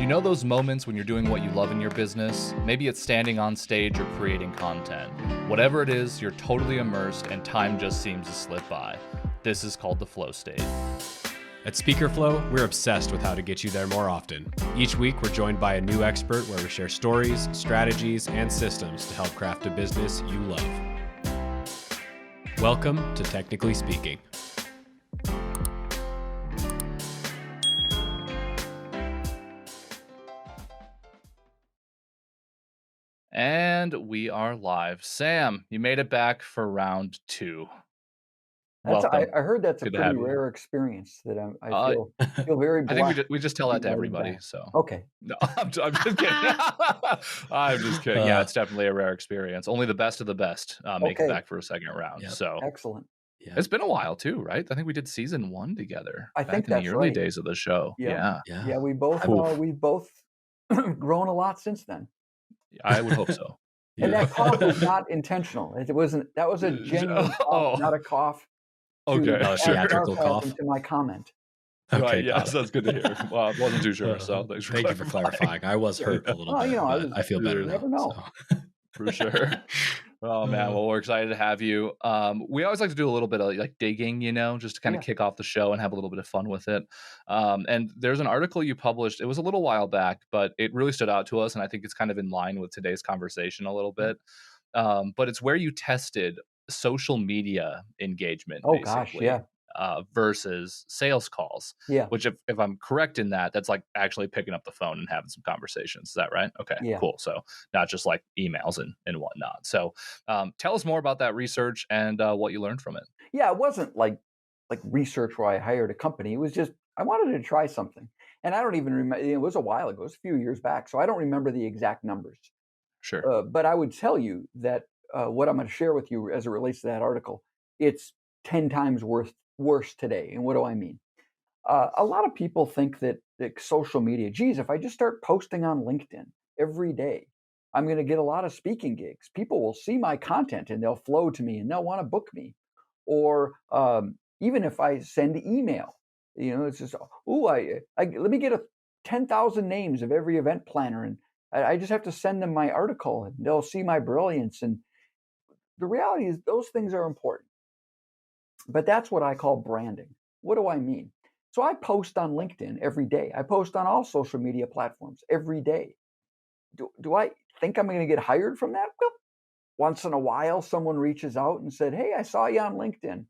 You know those moments when you're doing what you love in your business? Maybe it's standing on stage or creating content. Whatever it is, you're totally immersed and time just seems to slip by. This is called the flow state. At Speaker Flow, we're obsessed with how to get you there more often. Each week, we're joined by a new expert where we share stories, strategies, and systems to help craft a business you love. Welcome to Technically Speaking. And we are live. Sam, you made it back for round 2. I heard that's a Good to have pretty you. rare experience that I feel very I blessed. think we just tell that to Right everybody. back. So Okay. no, I'm just kidding. I'm just kidding. Yeah, it's definitely a rare experience. Only the best of the best make it Okay. back for a second round. Yep. So Excellent. Yeah. it's been a while too, right? I think we did season 1 together. I back think in that's the early right. days of the show. Yeah. Yeah. Yeah, we've both grown a lot since then. I would hope so. And Yeah. that cough was not intentional. It wasn't. That was a genuine cough, not a cough. Okay. To Sure. add Theatrical sarcasm cough. to my comment. Okay, Right, got yes, it. that's good to hear. Well, I wasn't too sure, so thanks for Thank you for clarifying. I was hurt a little Well, bit, you know, but I feel better you now. never know. So. For sure. Oh man, well, we're excited to have you. We always like to do a little bit of like digging, just to kind of kick off the show and have a little bit of fun with it. And there's an article you published. It was a little while back, but it really stood out to us, and I think it's kind of in line with today's conversation a little bit. But it's where you tested social media engagement, Oh basically. gosh, yeah. Versus sales calls. Yeah. Which, if I'm correct in that, that's like actually picking up the phone and having some conversations. Is that right? Okay, Yeah. cool. So not just like emails and whatnot. So tell us more about that research and what you learned from it. Yeah, it wasn't like research where I hired a company. It was just I wanted to try something. And I don't even remember, it was a while ago, it was a few years back. So I don't remember the exact numbers. Sure. But I would tell you that what I'm going to share with you as it relates to that article, it's 10 times worse today. And what do I mean? A lot of people think that social media, geez, if I just start posting on LinkedIn every day, I'm going to get a lot of speaking gigs. People will see my content and they'll flow to me and they'll want to book me. Or even if I send email, it's just, let me get 10,000 names of every event planner, and I just have to send them my article and they'll see my brilliance. And the reality is those things are important. But that's what I call branding. What do I mean? So I post on LinkedIn every day. I post on all social media platforms every day. Do I think I'm going to get hired from that? Well, once in a while, someone reaches out and said, hey, I saw you on LinkedIn.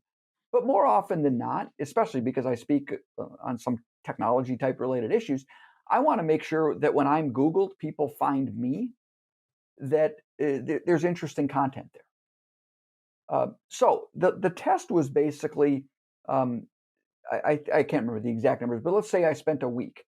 But more often than not, especially because I speak on some technology type related issues, I want to make sure that when I'm Googled, people find me, that there's interesting content there. So the test was basically, I can't remember the exact numbers, but let's say I spent a week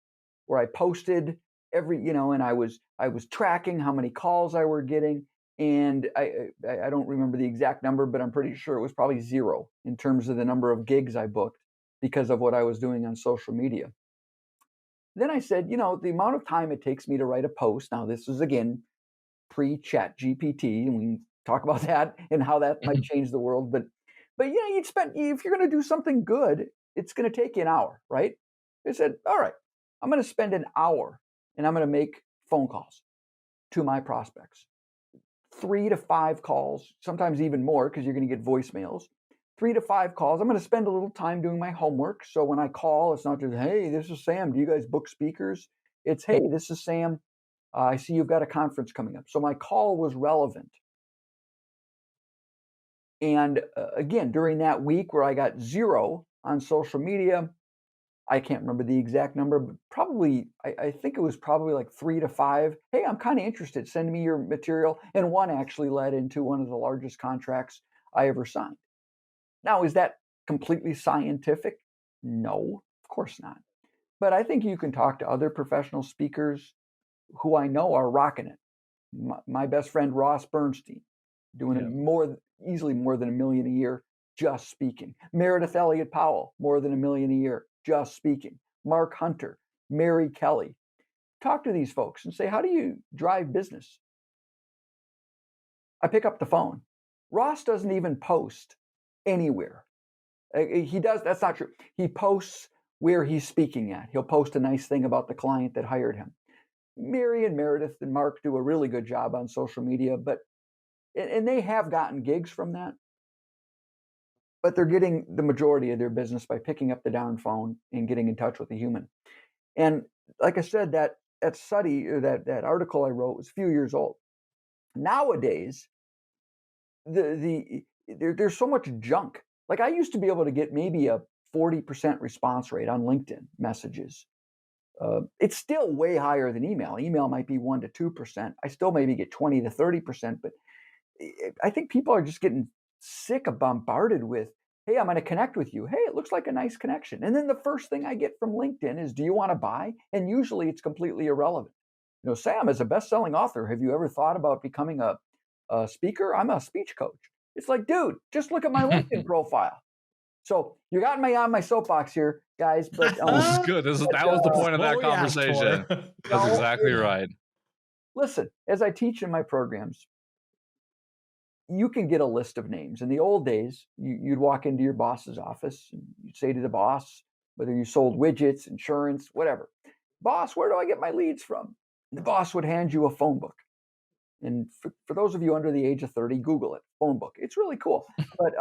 where I posted and I was tracking how many calls I were getting. And I don't remember the exact number, but I'm pretty sure it was probably 0 in terms of the number of gigs I booked because of what I was doing on social media. Then I said, the amount of time it takes me to write a post. Now, this is, again, pre-chat GPT, and we can talk about that and how that might change the world. But if you're going to do something good, it's going to take you an hour, right? I said, all right, I'm going to spend an hour and I'm going to make phone calls to my prospects. 3 to 5 calls, sometimes even more because you're going to get voicemails. 3 to 5 calls. I'm going to spend a little time doing my homework. So when I call, it's not just, hey, this is Sam. Do you guys book speakers? It's, hey, this is Sam. I see you've got a conference coming up. So my call was relevant. And again, during that week where I got 0 on social media, I can't remember the exact number, but probably, I think it was probably like 3 to 5. Hey, I'm kind of interested. Send me your material. And one actually led into one of the largest contracts I ever signed. Now, is that completely scientific? No, of course not. But I think you can talk to other professional speakers who I know are rocking it. My best friend, Ross Bernstein, doing easily more than $1 million a year just speaking. Meredith Elliott Powell, more than $1 million a year just speaking. Mark Hunter, Mary Kelly. Talk to these folks and say, how do you drive business? I pick up the phone. Ross doesn't even post anywhere. He does. That's not true. He posts where he's speaking at. He'll post a nice thing about the client that hired him. Mary and Meredith and Mark do a really good job on social media, and they have gotten gigs from that, but they're getting the majority of their business by picking up the darn phone and getting in touch with a human. And like I said, that study, or that article I wrote, was a few years old. Nowadays, there's so much junk. Like, I used to be able to get maybe a 40% response rate on LinkedIn messages. It's still way higher than email. Email might be 1 to 2%. I still maybe get 20 to 30%, but I think people are just getting sick of bombarded with, hey, I'm going to connect with you. Hey, it looks like a nice connection. And then the first thing I get from LinkedIn is, do you want to buy? And usually it's completely irrelevant. Sam, as a best-selling author, have you ever thought about becoming a speaker? I'm a speech coach. It's like, dude, just look at my LinkedIn profile. So you got me on my soapbox here, guys. But this is good. That was the point of that conversation. That's exactly right. Listen, as I teach in my programs, you can get a list of names. In the old days, you'd walk into your boss's office and you'd say to the boss, whether you sold widgets, insurance, whatever, boss, where do I get my leads from? And the boss would hand you a phone book. And for those of you under the age of 30, Google it, phone book. It's really cool. But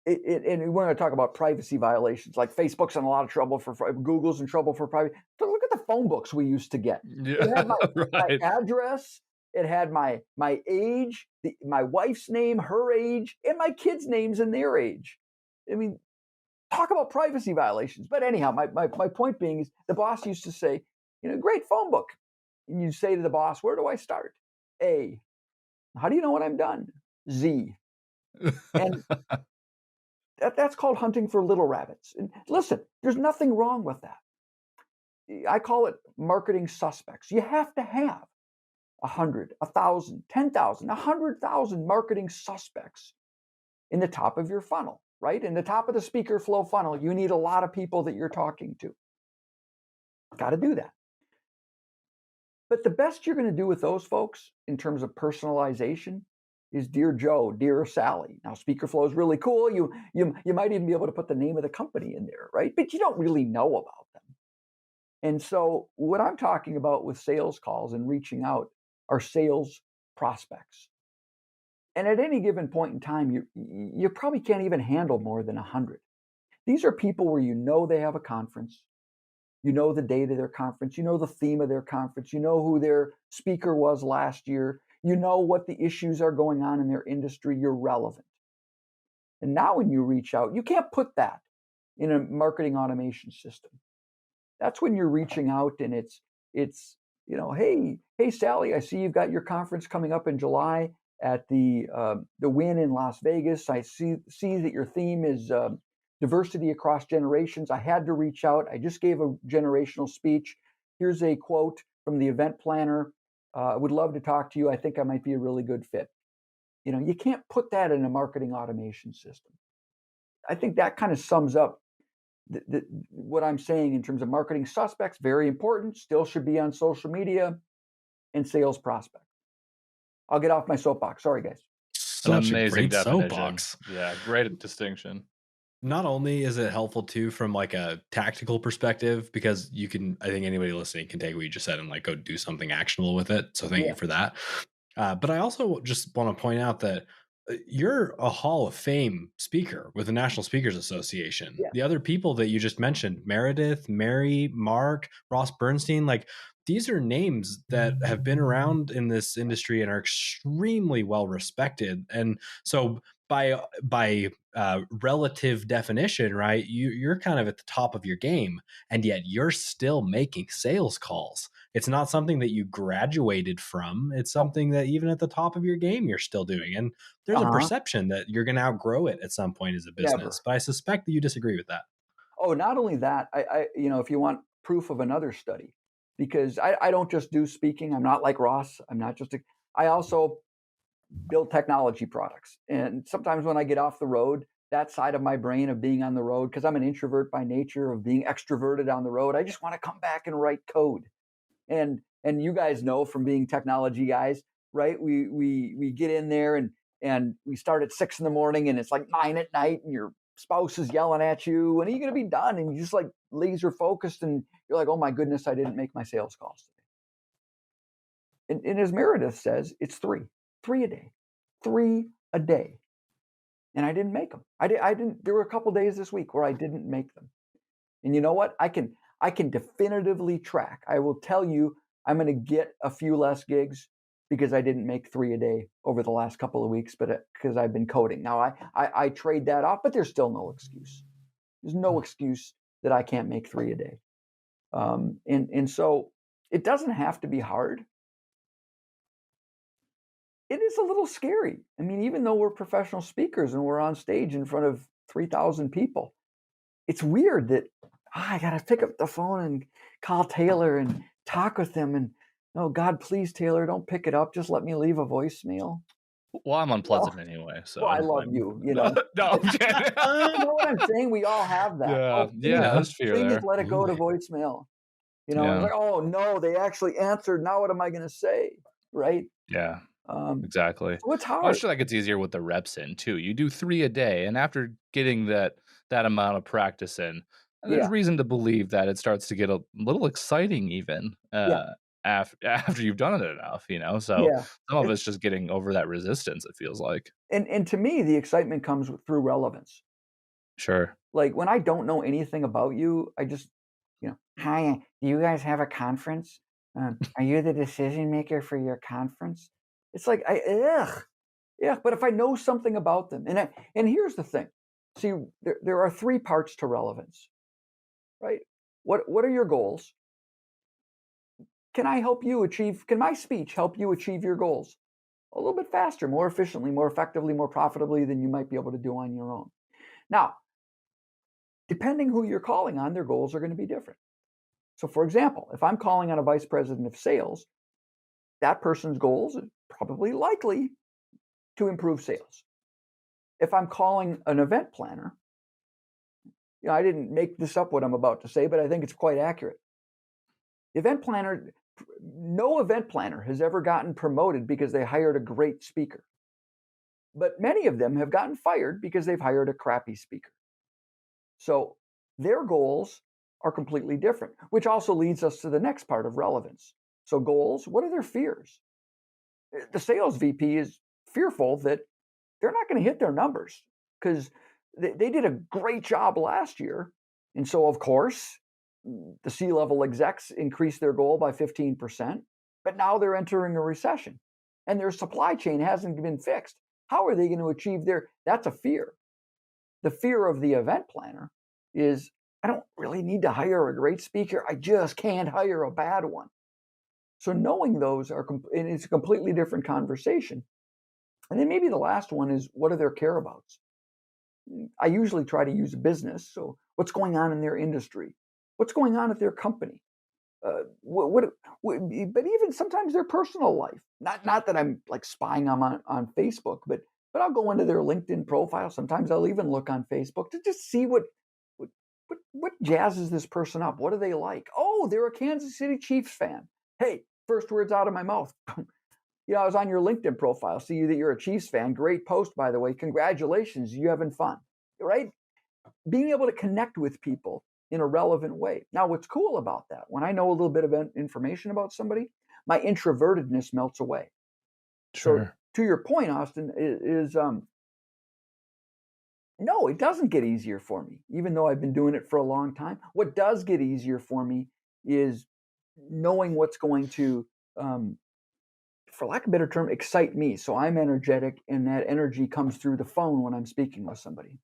and we want to talk about privacy violations. Like, Facebook's in a lot of trouble Google's in trouble for privacy. But look at the phone books we used to get. Yeah, it had right. my address. It had my age, my wife's name, her age, and my kids' names and their age. I mean, talk about privacy violations. But anyhow, my point being is, the boss used to say, great phone book. And you say to the boss, where do I start? A. How do you know when I'm done? Z. And that's called hunting for little rabbits. And listen, there's nothing wrong with that. I call it marketing suspects. You have to have 100, 1,000, 10,000, 100,000 marketing suspects in the top of your funnel, right? In the top of the speaker flow funnel, you need a lot of people that you're talking to. Got to do that. But the best you're going to do with those folks in terms of personalization is Dear Joe, Dear Sally. Now, speaker flow is really cool. You might even be able to put the name of the company in there, right? But you don't really know about them. And so what I'm talking about with sales calls and reaching out are sales prospects. And at any given point in time, you probably can't even handle more than 100. These are people where they have a conference. You know the date of their conference. You know the theme of their conference. You know who their speaker was last year. You know what the issues are going on in their industry. You're relevant. And now when you reach out, you can't put that in a marketing automation system. That's when you're reaching out and it's hey Sally, I see you've got your conference coming up in July at the Wynn in Las Vegas. I see that your theme is diversity across generations. I had to reach out. I just gave a generational speech. Here's a quote from the event planner. I would love to talk to you. I think I might be a really good fit. You can't put that in a marketing automation system. I think that kind of sums up what I'm saying in terms of marketing suspects. Very important, still should be on social media, and sales prospect. I'll get off my soapbox. Sorry, guys. Such An amazing a great definition. soapbox. Yeah, great distinction. Not only is it helpful too from like a tactical perspective, because I think anybody listening can take what you just said and like go do something actionable with it. So thank you for that. But I also just want to point out that you're a Hall of Fame speaker with the National Speakers Association. Yeah. The other people that you just mentioned, Meredith, Mary, Mark, Ross Bernstein, like these are names that have been around in this industry and are extremely well respected. And so by relative definition, right, you're kind of at the top of your game, and yet you're still making sales calls. It's not something that you graduated from. It's something that even at the top of your game, you're still doing. And there's a perception that you're going to outgrow it at some point as a business. Never. But I suspect that you disagree with that. Oh, not only that, I if you want proof of another study, because I don't just do speaking. I'm not like Ross. I also build technology products. And sometimes when I get off the road, that side of my brain of being on the road, because I'm an introvert by nature, of being extroverted on the road, I just want to come back and write code. And you guys know from being technology guys, right? We get in there and we start at 6 a.m. and it's like 9 p.m. and your spouse is yelling at you, when are you going to be done? And you just like laser focused and you're like, oh my goodness, I didn't make my sales calls today. And as Meredith says, it's three a day, 3 a day. And I didn't make them. I didn't. There were a couple days this week where I didn't make them. And you know what? I can definitively track. I will tell you, I'm going to get a few less gigs because I didn't make 3 a day over the last couple of weeks, but because I've been coding. Now I trade that off, but there's still no excuse. There's no excuse that I can't make 3 a day. And so it doesn't have to be hard. It is a little scary. I mean, even though we're professional speakers and we're on stage in front of 3,000 people, it's weird that I got to pick up the phone and call Taylor and talk with him. And oh, God, please, Taylor, don't pick it up. Just let me leave a voicemail. Well, I'm unpleasant anyway, so Well, I love you, you know. No, I'm kidding. You know what I'm saying? We all have that. Yeah, Yeah, there's fear please there. let it go to voicemail. You know, Yeah. it's like, oh no, they actually answered. Now what am I going to say? Right? Yeah, exactly. So it's I hard. feel like it's easier with the reps in too. You do 3 a day, and after getting that amount of practice in, there's Yeah. reason to believe that it starts to get a little exciting even after you've done it enough, you know. So Yeah. some of it's just getting over that resistance, it feels like. And to me, the excitement comes through relevance. Sure. Like when I don't know anything about you, I just, hi, do you guys have a conference? Are you the decision maker for your conference? It's like, yeah. But if I know something about them, and here's the thing, see, there are 3 parts to relevance, right? What are your goals? Can my speech help you achieve your goals a little bit faster, more efficiently, more effectively, more profitably than you might be able to do on your own? Now, depending who you're calling on, their goals are going to be different. So for example, if I'm calling on a vice president of sales, that person's goals are probably likely to improve sales. If I'm calling an event planner, I didn't make this up what I'm about to say, but I think it's quite accurate. No event planner has ever gotten promoted because they hired a great speaker. But many of them have gotten fired because they've hired a crappy speaker. So their goals are completely different, which also leads us to the next part of relevance. So goals, what are their fears? The sales VP is fearful that they're not going to hit their numbers because they did a great job last year. And so, of course, the C-level execs increased their goal by 15%, but now they're entering a recession and their supply chain hasn't been fixed. How are they going to achieve that's a fear. The fear of the event planner is, I don't really need to hire a great speaker. I just can't hire a bad one. So knowing those and it's a completely different conversation. And then maybe the last one is, what are their careabouts? I usually try to use a business. So what's going on in their industry? What's going on at their company? But even sometimes their personal life. Not that I'm like spying on Facebook, but I'll go into their LinkedIn profile. Sometimes I'll even look on Facebook to just see what jazzes this person up. What do they like? Oh, they're a Kansas City Chiefs fan. Hey, first words out of my mouth. I was on your LinkedIn profile. See that you're a Chiefs fan. Great post, by the way. Congratulations. You having fun, right? Being able to connect with people in a relevant way. Now, what's cool about that, when I know a little bit of information about somebody, my introvertedness melts away. Sure. So to your point, Austin, is no, it doesn't get easier for me, even though I've been doing it for a long time. What does get easier for me is knowing what's going to, for lack of a better term, excite me. So I'm energetic, and that energy comes through the phone when I'm speaking with somebody.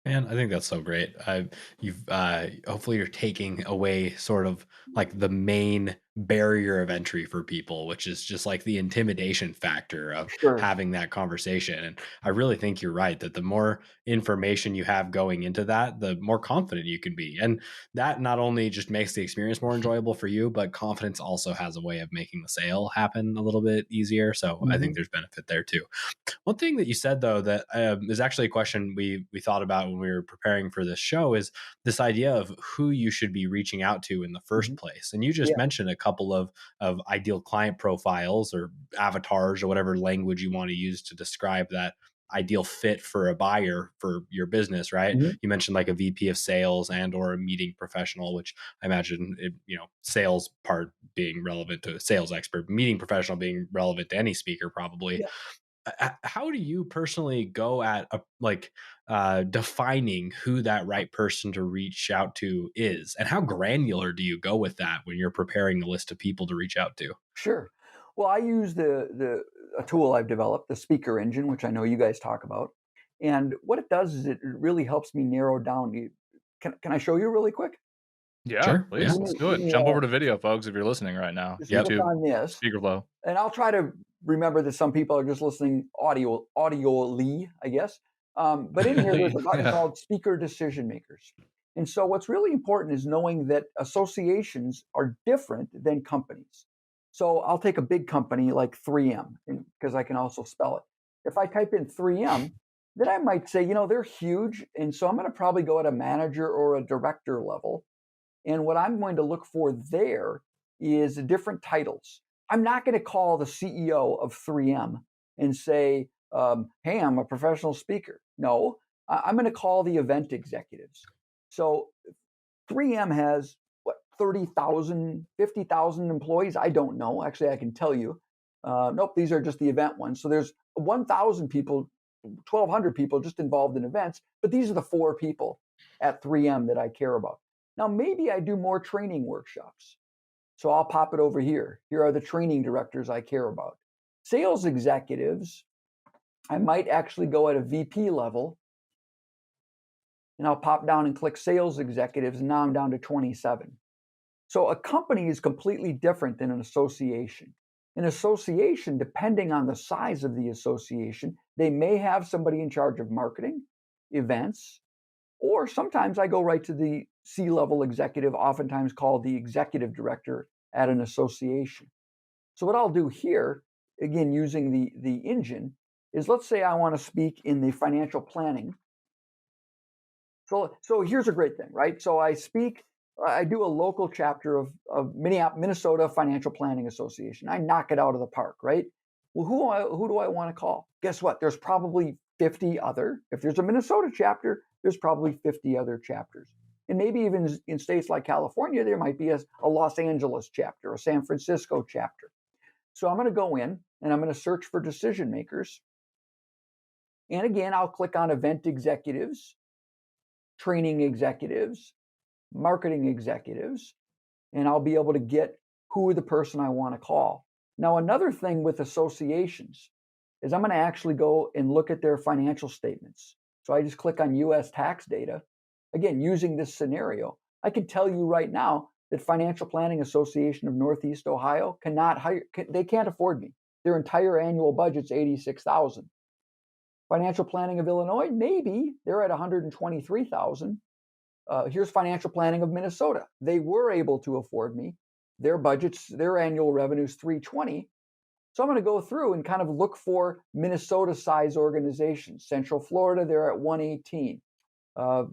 Man, I think that's so great. Hopefully you're taking away sort of like the main barrier of entry for people, which is just like the intimidation factor of Sure. having that conversation. And I really think you're right that the more information you have going into that, the more confident you can be. And that not only just makes the experience more enjoyable for you, but confidence also has a way of making the sale happen a little bit easier. So I think there's benefit there too. One thing that you said, though, that is actually a question we thought about when we were preparing for this show is this idea of who you should be reaching out to in the first place. And you just mentioned a couple of ideal client profiles or avatars or whatever language you want to use to describe that ideal fit for a buyer for your business, right? Mhm. You mentioned like a VP of sales and or a meeting professional, which I imagine sales part being relevant to a sales expert, meeting professional being relevant to any speaker probably. Yeah. How do you personally go at defining who that right person to reach out to is, and how granular do you go with that when you're preparing the list of people to reach out to? Sure. Well, I use a tool I've developed, the Speaker Engine, which I know you guys talk about. And what it does is it really helps me narrow down. Can I show you really quick? Yeah, Sure. Yeah. please, let's do Give it. me, Jump over to video, folks, if you're listening right now. just Yep. click YouTube, on this, speaker flow. and I'll try to remember that some people are just listening audioly, I guess. But in here, there's a button Yeah. called Speaker Decision Makers. And so what's really important is knowing that associations are different than companies. So I'll take a big company like 3M, because I can also spell it. If I type in 3M, then I might say, they're huge. And so I'm going to probably go at a manager or a director level. And what I'm going to look for there is different titles. I'm not going to call the CEO of 3M and say, hey, I'm a professional speaker. No, I'm going to call the event executives. So 3M has 30,000, 50,000 employees? I don't know. Actually, I can tell you. Nope, these are just the event ones. So there's 1,000 people, 1,200 people just involved in events, but these are the 4 people at 3M that I care about. Now, maybe I do more training workshops. So I'll pop it over here. Here are the training directors I care about. Sales executives, I might actually go at a VP level, and I'll pop down and click sales executives, and now I'm down to 27. So a company is completely different than an association. An association, depending on the size of the association, they may have somebody in charge of marketing, events, or sometimes I go right to the C-level executive, oftentimes called the executive director at an association. So what I'll do here, again, using the engine, is let's say I want to speak in the financial planning. So here's a great thing, right? So I do a local chapter of Minnesota Financial Planning Association. I knock it out of the park, right? Well, who do I want to call? Guess what? There's probably 50 other. If there's a Minnesota chapter, there's probably 50 other chapters. And maybe even in states like California, there might be a Los Angeles chapter, a San Francisco chapter. So I'm going to go in and I'm going to search for decision makers. And again, I'll click on event executives, training executives, marketing executives, and I'll be able to get who the person I want to call. Now, another thing with associations is I'm going to actually go and look at their financial statements. So I just click on US tax data. Again, using this scenario, I can tell you right now that Financial Planning Association of Northeast Ohio they can't afford me. Their entire annual budget's $86,000. Financial Planning of Illinois, maybe they're at $123,000. Here's Financial Planning of Minnesota. They were able to afford me. Their annual revenue is $320,000. So I'm going to go through and kind of look for Minnesota size organizations. Central Florida, they're at $118,000.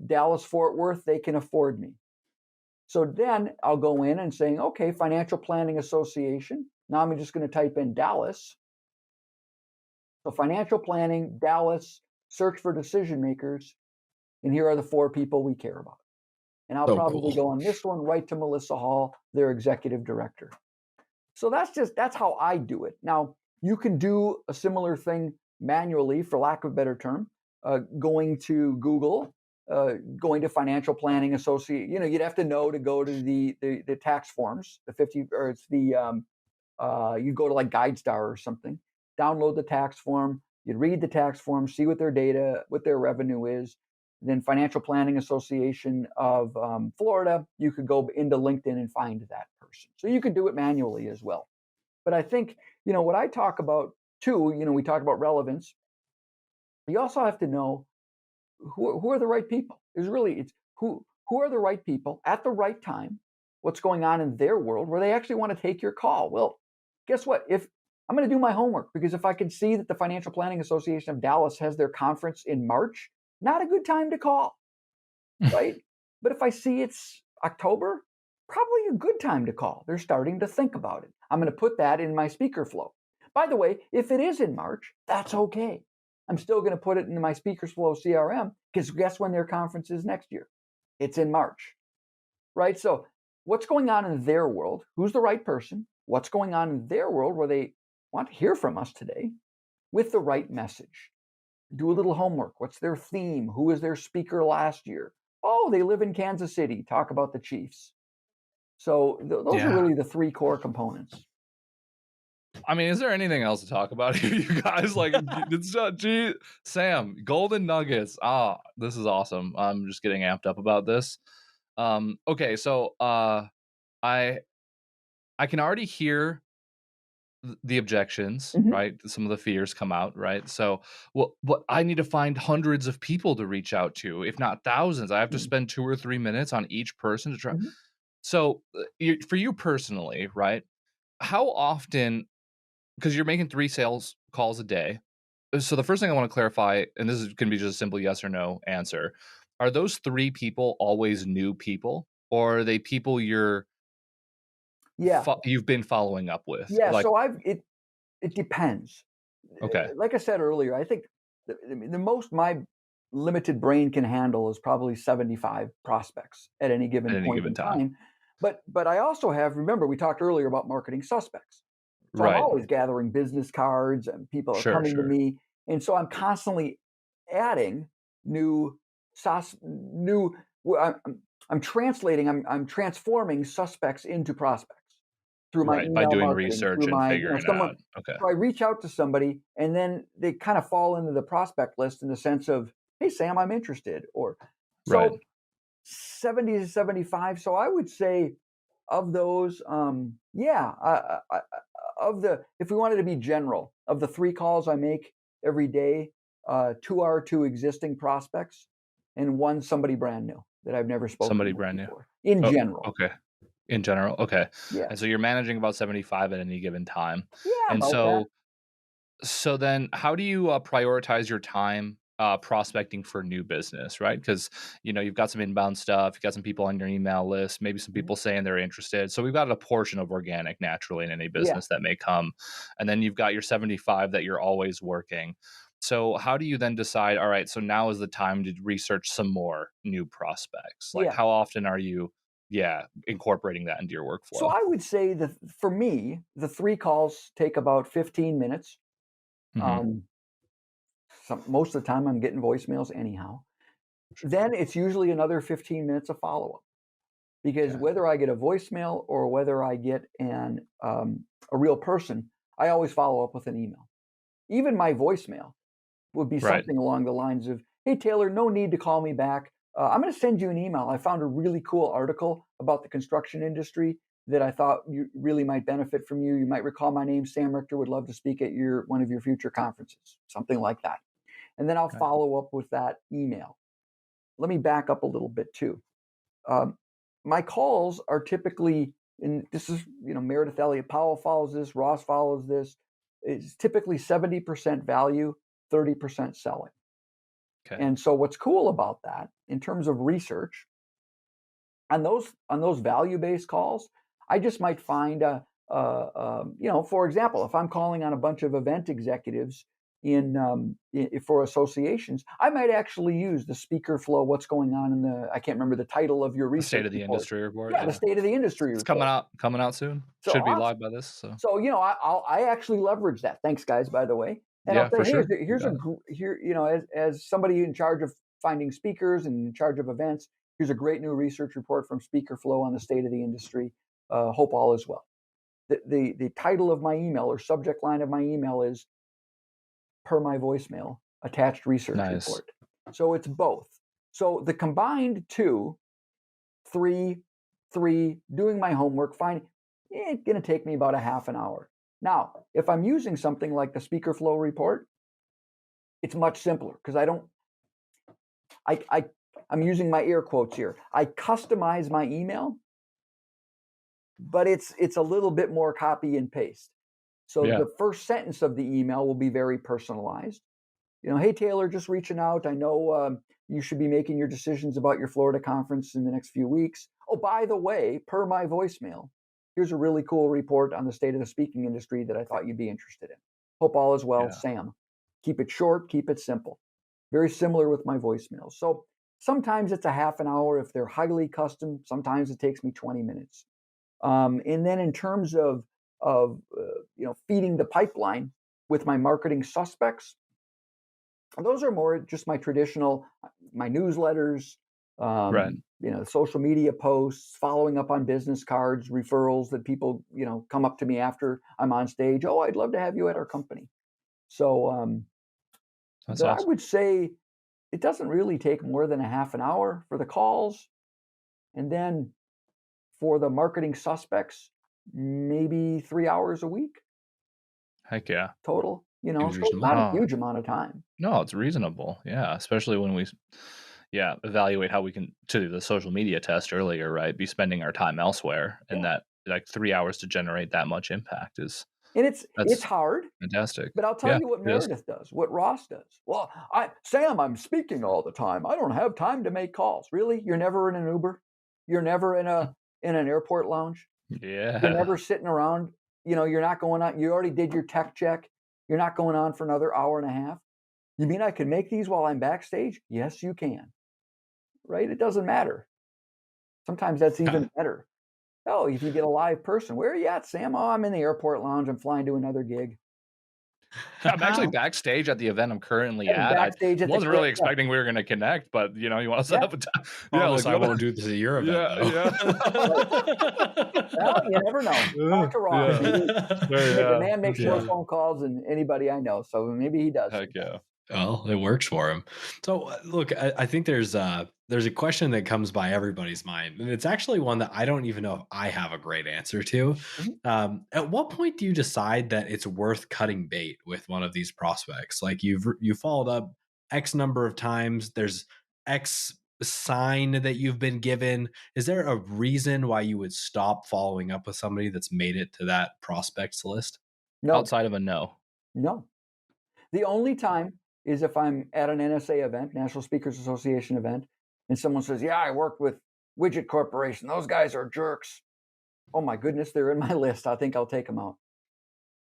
Dallas, Fort Worth, they can afford me. So then I'll go in and saying, okay, Financial Planning Association. Now I'm just going to type in Dallas. So financial planning, Dallas, search for decision makers. And here are the 4 people we care about. And I'll probably go on this one right to Melissa Hall, their executive director. So that's how I do it. Now, you can do a similar thing manually, for lack of a better term, going to Google, going to Financial Planning Associate. You'd have to know to go to the tax forms, the 50, or it's the, you go to like GuideStar or something, download the tax form, you read the tax form, see what their data, what their revenue is. Then Financial Planning Association of Florida, you could go into LinkedIn and find that person. So you could do it manually as well. But I think, what I talk about too, we talk about relevance. You also have to know who are the right people. It's who are the right people at the right time, what's going on in their world where they actually want to take your call. Well, guess what? If I'm going to do my homework, because if I can see that the Financial Planning Association of Dallas has their conference in March, not a good time to call, right? But if I see it's October, probably a good time to call. They're starting to think about it. I'm going to put that in my speaker flow. By the way, if it is in March, that's okay. I'm still going to put it into my Speakers Flow CRM, because guess when their conference is next year? It's in March, right? So what's going on in their world? Who's the right person? What's going on in their world where they want to hear from us today with the right message? Do a little homework. What's their theme? Who was their speaker last year? Oh, they live in Kansas City. Talk about the Chiefs. So those are really the three core components. I mean, is there anything else to talk about here, you guys? Like, it's Sam, golden nuggets. This is awesome. I'm just getting amped up about this. Okay, so I can already hear the objections, right? Some of the fears come out, right? So, but I need to find hundreds of people to reach out to, if not thousands. I have to spend 2 or 3 minutes on each person to try. So, for you personally, right? How often? Because you're making 3 sales calls a day. So the first thing I want to clarify, and this is going to be just a simple yes or no answer, are those 3 people always new people, or are they people you've been following up with? Yeah, like, so it depends. Okay. Like I said earlier, I think the most my limited brain can handle is probably 75 prospects at any given point in time. But I also have, remember, we talked earlier about marketing suspects. So I'm always gathering business cards, and people are coming to me. And so I'm constantly adding I'm transforming suspects into prospects through my email by doing marketing, research and figuring it out. Okay. So I reach out to somebody, and then they kind of fall into the prospect list in the sense of, hey, Sam, I'm interested. Or so 70 to 75. So I would say of those, if we wanted to be general, of the 3 calls I make every day, 2 are to existing prospects, and 1 somebody brand new that I've never spoken to before. In general. Okay. In general. Okay. Yeah. And so you're managing about 75 at any given time. Yeah. And so then how do you prioritize your time prospecting for new business, right? Because, you've got some inbound stuff, you've got some people on your email list, maybe some people saying they're interested. So we've got a portion of organic naturally in any business that may come. And then you've got your 75 that you're always working. So how do you then decide, all right, so now is the time to research some more new prospects? Like how often are you incorporating that into your workflow? So I would say that for me, the 3 calls take about 15 minutes. Most of the time I'm getting voicemails anyhow. Then it's usually another 15 minutes of follow-up, because whether I get a voicemail or whether I get a real person, I always follow up with an email. Even my voicemail would be something along the lines of, hey, Taylor, no need to call me back. I'm going to send you an email. I found a really cool article about the construction industry that I thought you really might benefit from you. You might recall my name, Sam Richter, would love to speak at one of your future conferences, something like that. And then I'll follow up with that email. Let me back up a little bit too. My calls are typically, and this is, Meredith Elliott Powell follows this, Ross follows this. It's typically 70% value, 30% selling. Okay. And so what's cool about that in terms of research, on those value-based calls, I just might find for example, if I'm calling on a bunch of event executives for associations, I might actually use the speaker flow. What's going on I can't remember the title of your research State of the Industry report. Yeah, the State of the Industry report. It's coming out soon. So should be live by this. So I actually leverage that. Thanks, guys, by the way. And I'll say, for sure. As somebody in charge of finding speakers and in charge of events, here's a great new research report from Speaker Flow on the state of the industry. Hope all is well. The title of my email or subject line of my email is per my voicemail, attached research report. So it's both. So the combined 2, 3, doing my homework, it's going to take me about a half an hour. Now, if I'm using something like the Speaker Flow report, it's much simpler because I'm using my air quotes here. I customize my email, but it's a little bit more copy and paste. So the first sentence of the email will be very personalized. Hey, Taylor, just reaching out. I know you should be making your decisions about your Florida conference in the next few weeks. Oh, by the way, per my voicemail, here's a really cool report on the state of the speaking industry that I thought you'd be interested in. Hope all is well, Sam. Keep it short, keep it simple. Very similar with my voicemails. So sometimes it's a half an hour if they're highly custom. Sometimes it takes me 20 minutes. And then in terms of feeding the pipeline with my marketing suspects, those are more just my traditional, my newsletters, Right. social media posts, following up on business cards, referrals that people, come up to me after I'm on stage. Oh, I'd love to have you at our company. So That's I awesome. would say it doesn't really take more than a half an hour for the calls. And then for the marketing suspects, maybe 3 hours a week Heck yeah. total, Seems so reasonable. not a Oh, huge amount of time. no, it's reasonable. Yeah, especially when we evaluate how we can to the social media test earlier, right? Be spending our time elsewhere, and Yeah. that like 3 hours to generate that much impact is And it's that's hard, fantastic. but I'll tell Yeah, you what it is. Meredith does, what Ross does. Well, Sam, I'm speaking all the time. I don't have time to make calls. Really? You're never in an Uber? You're never in an airport lounge? You're Yeah. never sitting around, you're not going on, you already did your tech check. You're not going on for another hour and a half. You mean I can make these while I'm backstage? Yes, you can. Right? It doesn't matter. Sometimes that's even better. Oh, if you get a live person, where are you at, Sam? Oh, I'm in the airport lounge. I'm flying to another gig. I'm actually backstage at the event I'm currently And at. I backstage at the wasn't clip. really expecting we were gonna connect, but, you wanna set Yeah, up a time? Yeah, Promise like, I what won't do this at your event Yeah, though. yeah. right. Well, you never know. Talk to Ross. Yeah. Sure, The yeah. man makes more Yeah. phone calls than anybody I know, so maybe he does Heck yeah. sometimes. Well, it works for him. So, look, I think there's a question that comes by everybody's mind, and it's actually one that I don't even know if I have a great answer to. Mhm. At what point do you decide that it's worth cutting bait with one of these prospects? Like you followed up X number of times. There's X sign that you've been given. Is there a reason why you would stop following up with somebody that's made it to that prospects list? No, Outside of a no. no. The only time is if I'm at an NSA event, National Speakers Association event, and someone says, "Yeah, I work with Widget Corporation. Those guys are jerks." Oh my goodness, they're in my list. I think I'll take them out.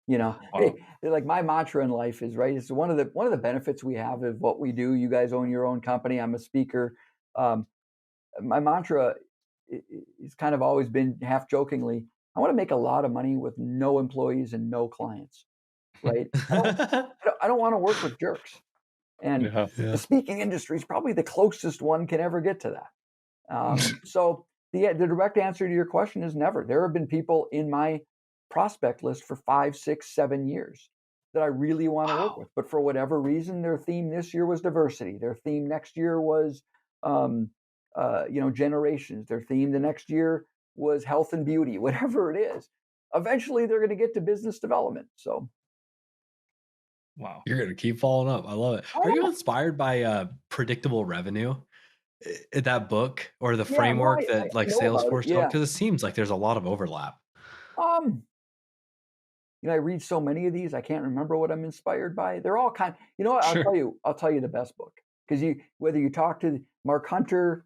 Wow. Hey, like my mantra in life is right. It's one of the benefits we have of what we do. You guys own your own company. I'm a speaker. Um, my mantra is kind of always been half jokingly. I want to make a lot of money with no employees and no clients. Right? I don't want to work with jerks. And Yeah. the Yeah. speaking industry is probably the closest one can ever get to that. So the direct answer to your question is never. There have been people in my prospect list for 5, 6, 7 years that I really want to work Wow. with, but for whatever reason, their theme this year was diversity. Their theme next year was, generations. Their theme the next year was health and beauty. Whatever it is, eventually they're going to get to business development. So Wow. You're gonna keep following up. I love it. I Are don't you know. inspired by predictable revenue? That book or the Yeah, no, framework I that like know about it. Salesforce Yeah. because it seems like there's a lot of overlap. Um, I read so many of these, I can't remember what I'm inspired by. They're all kind. You know what? I'll Sure. tell you. I'll tell you the best book because whether you talk to Mark Hunter,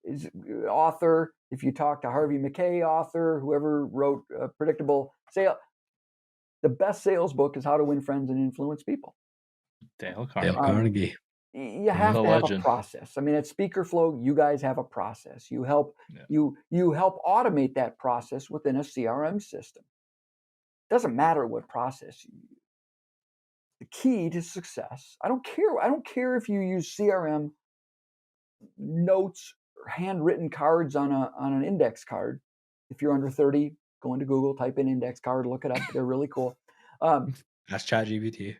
is author, if you talk to Harvey Mackay, author, whoever wrote Predictable Sale, the best sales book is How to Win Friends and Influence People. Dale Dale Carnegie. Um, Carnegie. you Yeah. have The to have a legend. process. I mean, at Speaker Flow, you guys have a process. You help Yeah. you help automate that process within a CRM system. Doesn't matter what process you use. The key to success. I don't care. I don't care if you use CRM notes or handwritten cards on an index card. If you're under 30, go into Google, type in index card, look it up. They're really cool. Um, That's ChatGPT.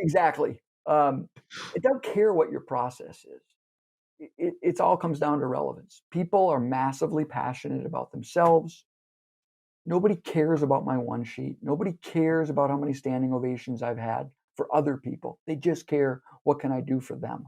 exactly. It don't care what your process is. It's all comes down to relevance. People are massively passionate about themselves. Nobody cares about my one sheet. Nobody cares about how many standing ovations I've had for other people. They just care what can I do for them.